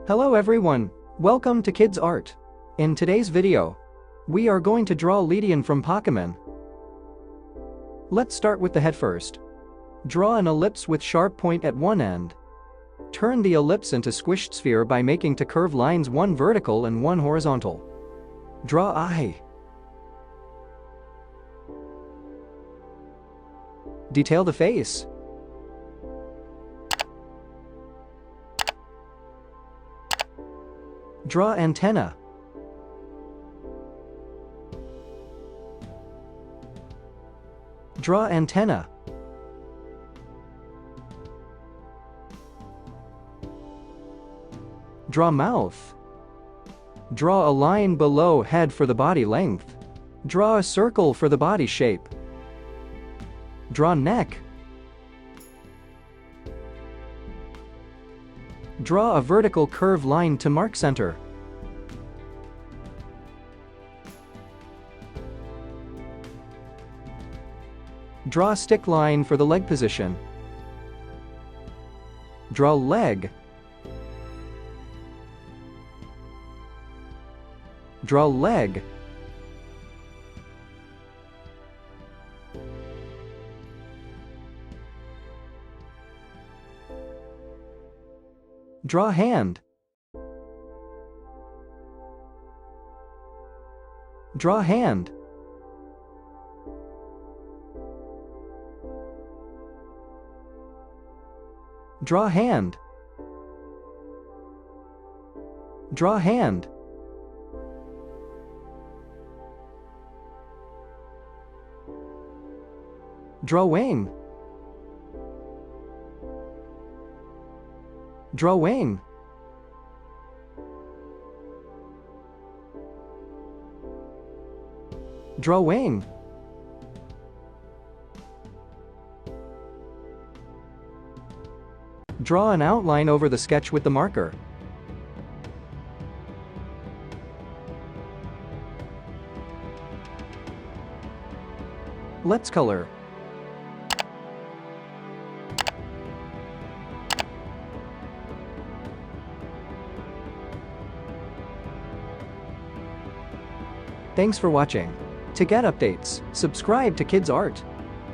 Hello everyone, welcome to Kidz Art. In today's video, we are going to draw Ledian from Pokemon. Let's start with the head first. Draw an ellipse with sharp point at one end. Turn the ellipse into squished sphere by making two curved lines, one vertical and one horizontal. Draw eye. Detail the face. Draw antenna. Draw antenna. Draw mouth. Draw a line below head for the body length. Draw a circle for the body shape. Draw neck. Draw a vertical curve line to mark center. Draw a stick line for the leg position. Draw leg. Draw leg. Draw hand. Draw hand. Draw hand. Draw hand. Draw wing. Draw wing. Draw wing. Draw an outline over the sketch with the marker. Let's color. Thanks for watching. To get updates, subscribe to Kidz Art.